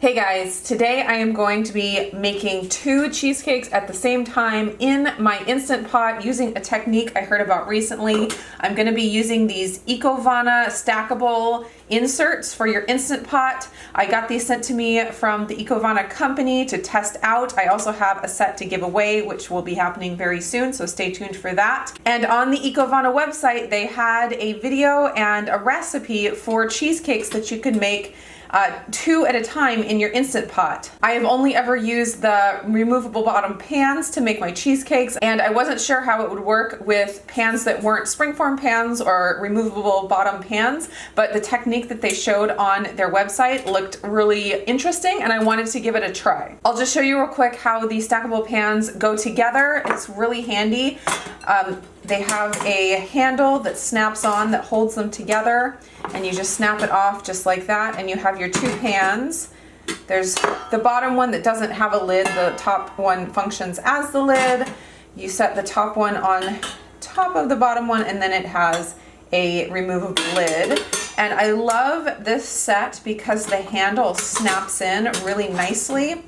Hey guys, today I am going to be making 2 cheesecakes at the same time in my Instant Pot using a technique I heard about recently. I'm going to be using these Ecovana stackable inserts for your Instant Pot. I got these sent to me from the Ecovana company to test out. I also have a set to give away, which will be happening very soon, so stay tuned for that. And on the Ecovana website, they had a video and a recipe for cheesecakes that you can make 2 at a time in your Instant Pot. I have only ever used the removable bottom pans to make my cheesecakes, and I wasn't sure how it would work with pans that weren't springform pans or removable bottom pans, but the technique that they showed on their website looked really interesting and I wanted to give it a try. I'll just show you real quick how the stackable pans go together. It's really handy. They have a handle that snaps on that holds them together, and you just snap it off just like that, and you have your 2 pans. There's the bottom one that doesn't have a lid. The top one functions as the lid. You set the top one on top of the bottom one, and then it has a removable lid. And I love this set because the handle snaps in really nicely.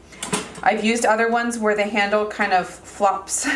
I've used other ones where the handle kind of flops.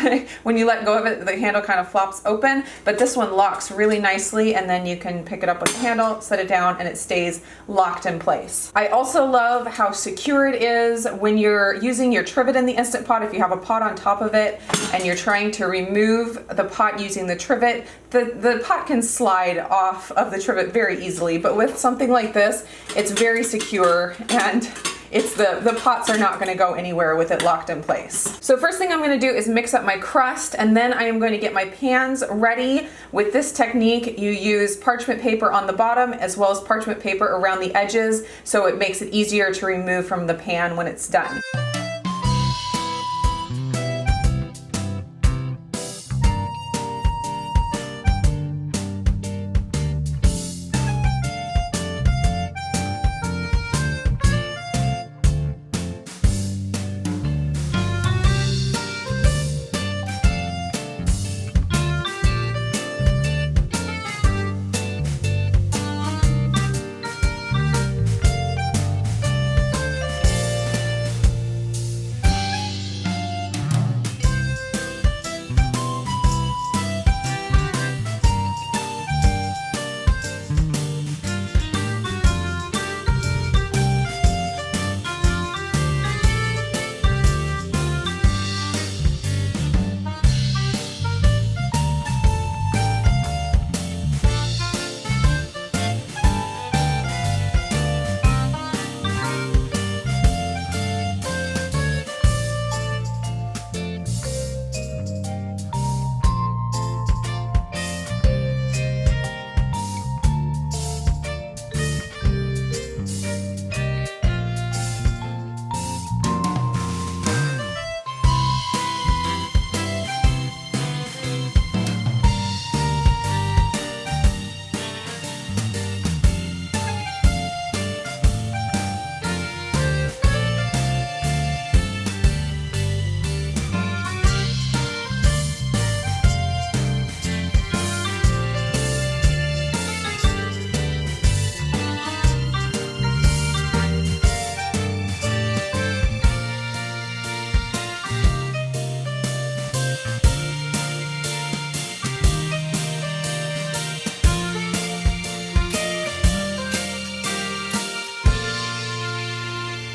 When you let go of it, the handle kind of flops open, but this one locks really nicely, and then you can pick it up with the handle, set it down, and it stays locked in place. I also love how secure it is when you're using your trivet in the Instant Pot. If you have a pot on top of it and you're trying to remove the pot using the trivet, the pot can slide off of the trivet very easily, but with something like this, it's very secure, and the pots are not going to go anywhere with it locked in place. So first thing I'm going to do is mix up my crust, and then I am going to get my pans ready. With this technique, you use parchment paper on the bottom as well as parchment paper around the edges, so it makes it easier to remove from the pan when it's done.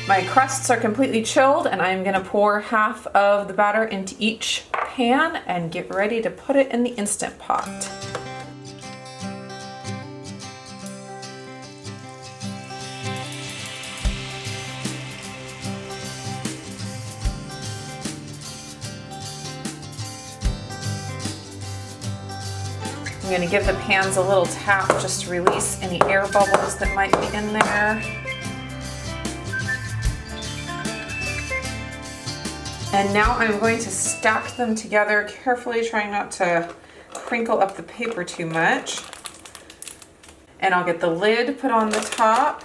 My crusts are completely chilled, and I'm going to pour half of the batter into each pan and get ready to put it in the Instant Pot. I'm going to give the pans a little tap just to release any air bubbles that might be in there. And now I'm going to stack them together carefully, trying not to crinkle up the paper too much. And I'll get the lid put on the top,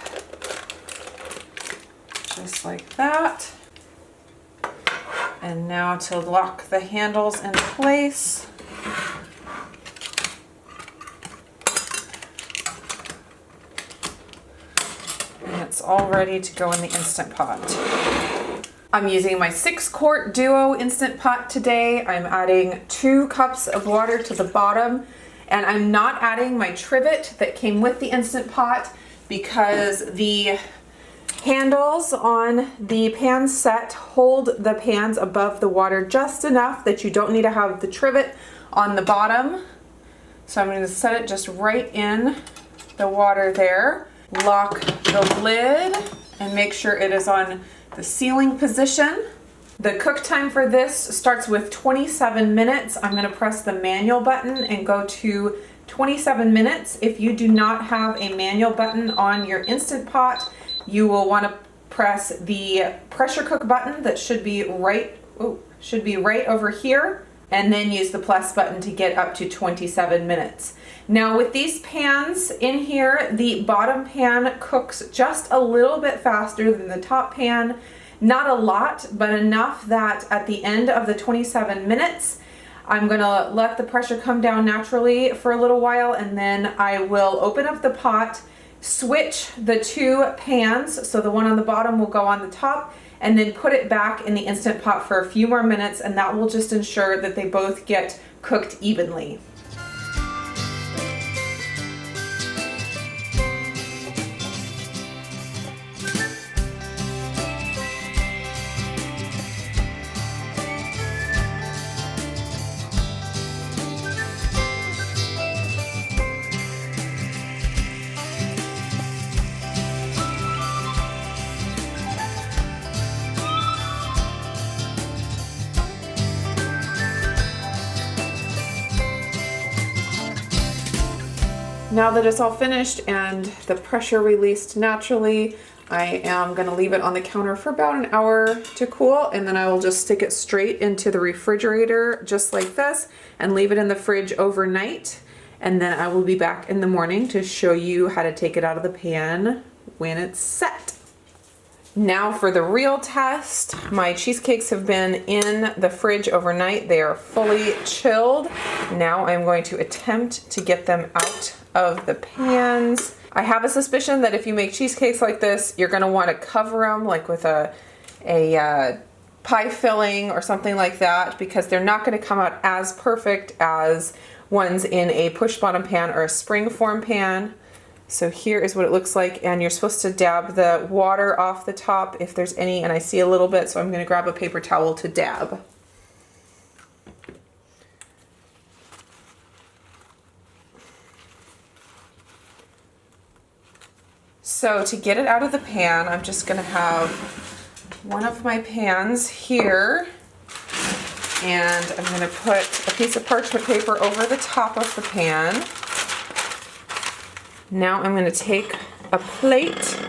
just like that. And now to lock the handles in place. all ready to go in the Instant Pot. I'm using my 6-quart Duo Instant Pot today. I'm adding 2 cups of water to the bottom, and I'm not adding my trivet that came with the Instant Pot because the handles on the pan set hold the pans above the water just enough that you don't need to have the trivet on the bottom. So I'm going to set it just right in the water there. Lock the lid and make sure it is on the sealing position. The cook time for this starts with 27 minutes. I'm going to press the manual button and go to 27 minutes. If you do not have a manual button on your Instant Pot, you will want to press the pressure cook button that should be right over here, and then use the plus button to get up to 27 minutes. Now with these pans in here, the bottom pan cooks just a little bit faster than the top pan. Not a lot, but enough that at the end of the 27 minutes, I'm gonna let the pressure come down naturally for a little while, and then I will open up the pot, switch the 2 pans, so the one on the bottom will go on the top, and then put it back in the Instant Pot for a few more minutes, and that will just ensure that they both get cooked evenly. Now that it's all finished and the pressure released naturally, I am going to leave it on the counter for about an hour to cool, and then I will just stick it straight into the refrigerator just like this and leave it in the fridge overnight. And then I will be back in the morning to show you how to take it out of the pan when it's set. Now for the real test. My cheesecakes have been in the fridge overnight. They are fully chilled. Now I'm going to attempt to get them out of the pans. I have a suspicion that if you make cheesecakes like this, you're going to want to cover them like with a pie filling or something like that, because they're not going to come out as perfect as ones in a push bottom pan or a spring form pan. So here is what it looks like, and you're supposed to dab the water off the top if there's any, and I see a little bit, so I'm going to grab a paper towel to dab. So to get it out of the pan, I'm just going to have one of my pans here, and I'm going to put a piece of parchment paper over the top of the pan. Now I'm going to take a plate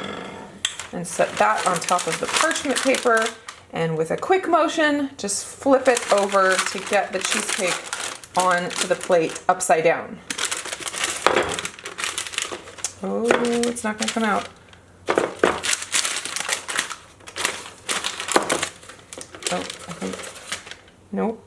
and set that on top of the parchment paper, and with a quick motion, just flip it over to get the cheesecake onto the plate upside down. Oh, it's not going to come out. Oh, I think, nope,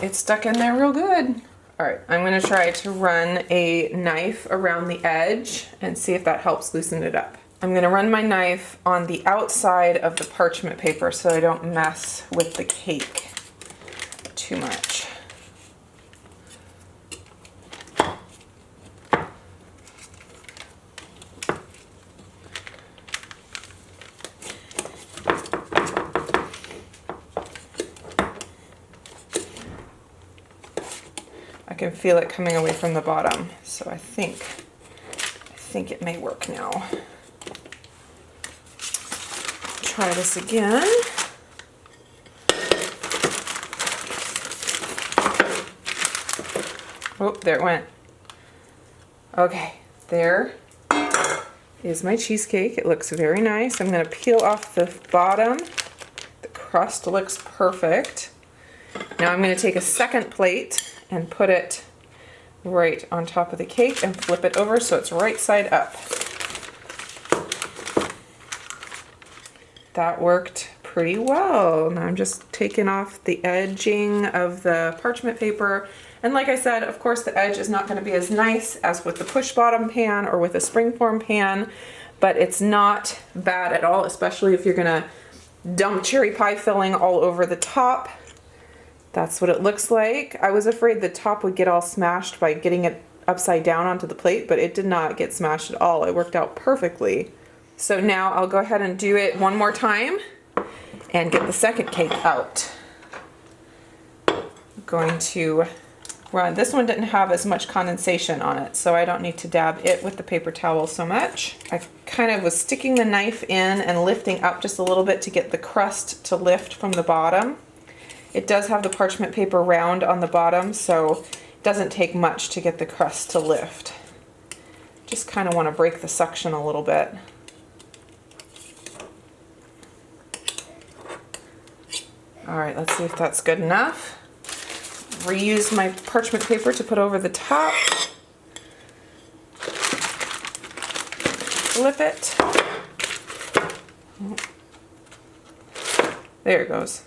it's stuck in there real good. All right, I'm going to try to run a knife around the edge and see if that helps loosen it up. I'm going to run my knife on the outside of the parchment paper so I don't mess with the cake too much. I can feel it coming away from the bottom, so I think it may work now. Try this again. Oh, there it went. Okay, there is my cheesecake. It looks very nice. I'm going to peel off the bottom. The crust looks perfect. Now I'm going to take a second plate and put it right on top of the cake and flip it over so it's right side up. That worked pretty well. Now I'm just taking off the edging of the parchment paper. And like I said, of course the edge is not going to be as nice as with the push bottom pan or with a springform pan, but it's not bad at all, especially if you're gonna dump cherry pie filling all over the top. That's what it looks like. I was afraid the top would get all smashed by getting it upside down onto the plate, but it did not get smashed at all. It worked out perfectly. So now I'll go ahead and do it one more time and get the second cake out. I'm going to run, this one didn't have as much condensation on it, so I don't need to dab it with the paper towel so much. I kind of was sticking the knife in and lifting up just a little bit to get the crust to lift from the bottom. It does have the parchment paper round on the bottom, so it doesn't take much to get the crust to lift. Just kind of want to break the suction a little bit. All right, let's see if that's good enough. Reuse my parchment paper to put over the top. Flip it. There it goes.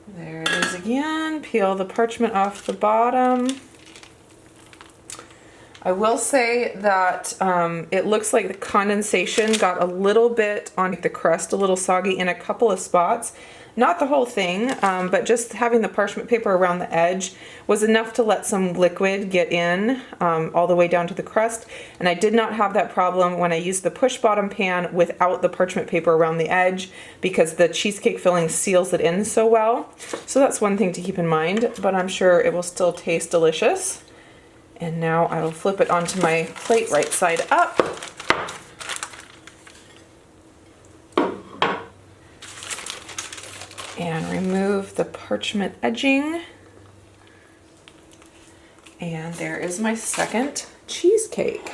There it is again. Peel the parchment off the bottom. I will say that it looks like the condensation got a little bit on the crust, a little soggy in a couple of spots. Not the whole thing, but just having the parchment paper around the edge was enough to let some liquid get in all the way down to the crust. And I did not have that problem when I used the push bottom pan without the parchment paper around the edge, because the cheesecake filling seals it in so well. So that's one thing to keep in mind, but I'm sure it will still taste delicious. And now I will flip it onto my plate right side up. And remove the parchment edging. And there is my second cheesecake.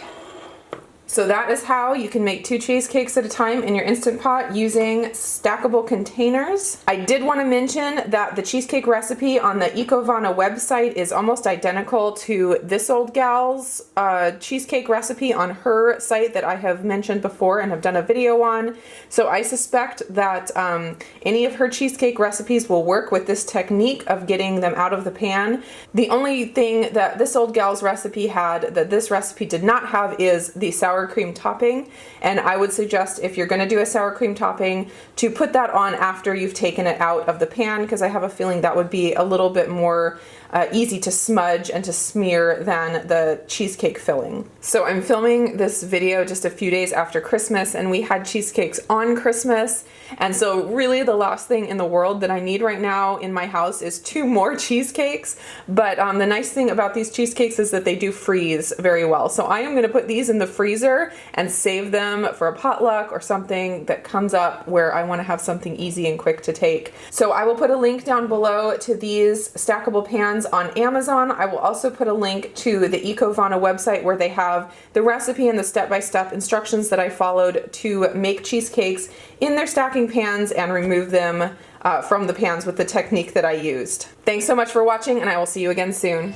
So that is how you can make 2 cheesecakes at a time in your Instant Pot using stackable containers. I did want to mention that the cheesecake recipe on the Ecovana website is almost identical to this old gal's cheesecake recipe on her site that I have mentioned before and have done a video on. So I suspect that any of her cheesecake recipes will work with this technique of getting them out of the pan. The only thing that this old gal's recipe had that this recipe did not have is the sour cream topping, and I would suggest, if you're going to do a sour cream topping, to put that on after you've taken it out of the pan, because I have a feeling that would be a little bit more easy to smudge and to smear than the cheesecake filling. So I'm filming this video just a few days after Christmas, and we had cheesecakes on Christmas, and so really the last thing in the world that I need right now in my house is 2 more cheesecakes. But the nice thing about these cheesecakes is that they do freeze very well. So I am going to put these in the freezer and save them for a potluck or something that comes up where I want to have something easy and quick to take. So I will put a link down below to these stackable pans on Amazon. I will also put a link to the Ecovana website where they have the recipe and the step-by-step instructions that I followed to make cheesecakes in their stacking pans and remove them from the pans with the technique that I used. Thanks so much for watching, and I will see you again soon.